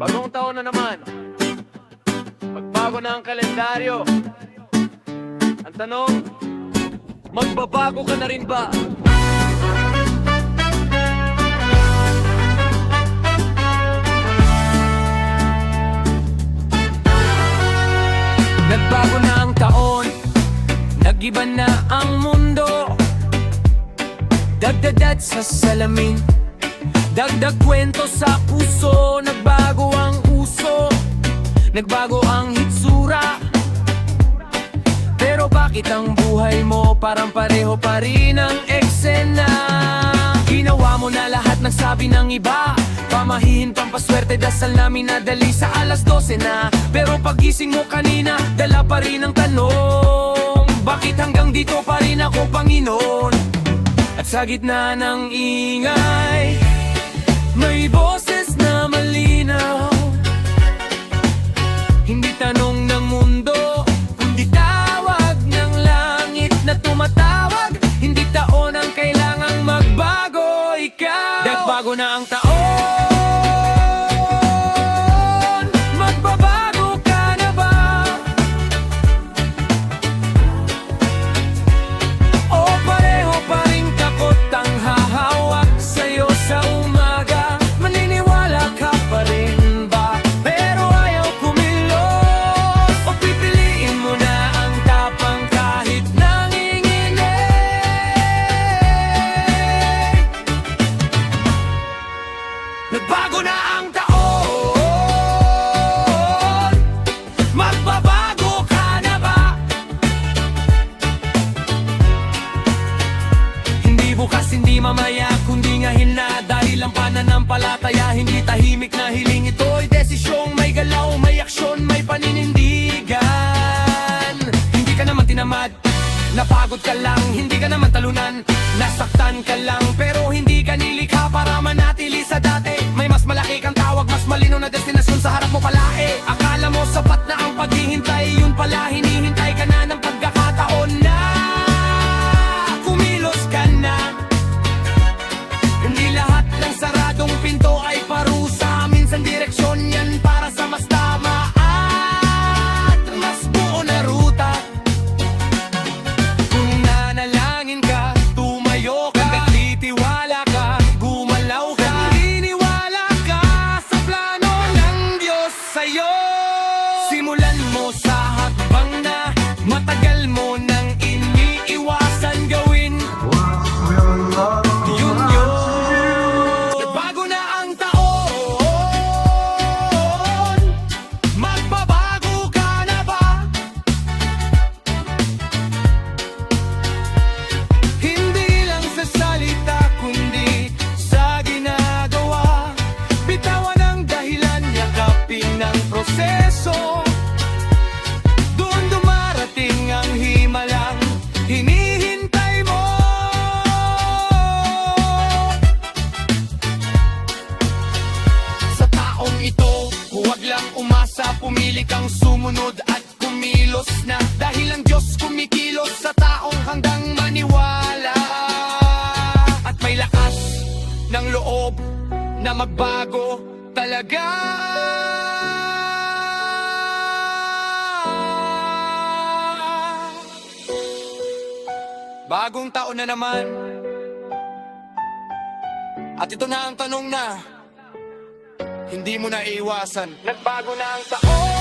Bagong taon na naman. Magbago na ang kalendaryo. Ang tanong, magbabago ka na rin ba? Nagbago na ang taon, nag-iba na ang mundo. Dagdagdag sa salamin, dagdag kwento sa puso. Nagbago ang uso, nagbago ang hitsura. Pero bakit ang buhay mo parang pareho pa rin ang eksena? Ginawa mo na lahat ng sabi ng iba, pamahiin, pampaswerte, dasal namin nadali sa alas 12 na. Pero pagising mo kanina, dala pa rin ang tanong, bakit hanggang dito pa rin ako, Panginoon? At sa gitna ng ingay, may boses na malinaw. Hindi tanong ng mundo, kundi tawag ng langit na tumatawag. Hindi taon ang kailangang magbago, ikaw. Nagbago na ang taon. Magbabago ka na ba? O pareho pa rin takot ang hahawak sa'yo sa umaga? Maniniwala ka pa rin ba? Pero ayaw kumilos. O pipiliin mo na ang tapang kahit nanginginig? Nagbago na ang taon. Magbabago ka na ba? Hindi bukas, hindi mamaya, kundi ngayon na. Dahil ang pananampalataya, hindi tahimik na hiling. Ito'y desisyong may galaw, may aksyon, may paninindigan. Hindi ka naman tinamad, napagod ka lang, hindi ka naman talunan, nasaktan ka lang, pero hindi ka nilikha para manatili sa dati. May mas malaki kang tawag, mas malinaw na destinasyon sa harap mo palae. Akala mo sapat na ang paghihintay, yun pala hinihintay ka na ng pagkakataon na kumilos ka na. Hindi lahat ng saradong pinto ay parusa, minsan direksyon yan para sa mas tama at mas buo na ruta. Kung nanalangin ka, tumayo ka, nagtitiwala ka, gumalaw ka, naniniwala ka sa plano ng Diyos sa'yo. Simulan mo sa hakbang na matagal mo nang iniiwasan gawin. Yun yun. Nagbago na ang taon. Magbabago ka na ba? Hindi lang sa salita, kundi sa ginagawa. Bitawan ang dahilan, yakapin ang proseso. Doon dumarating ang himalang hinihintay mo. Sa taong ito, huwag lang umasa, pumili kang sumunod at kumilos na. Dahil ang Diyos kumikilos sa taong handang maniwala at may lakas ng loob na magbago talaga. Bagong taon na naman, at ito na ang tanong na hindi mo na iiwasan. Nagbago na ang taon.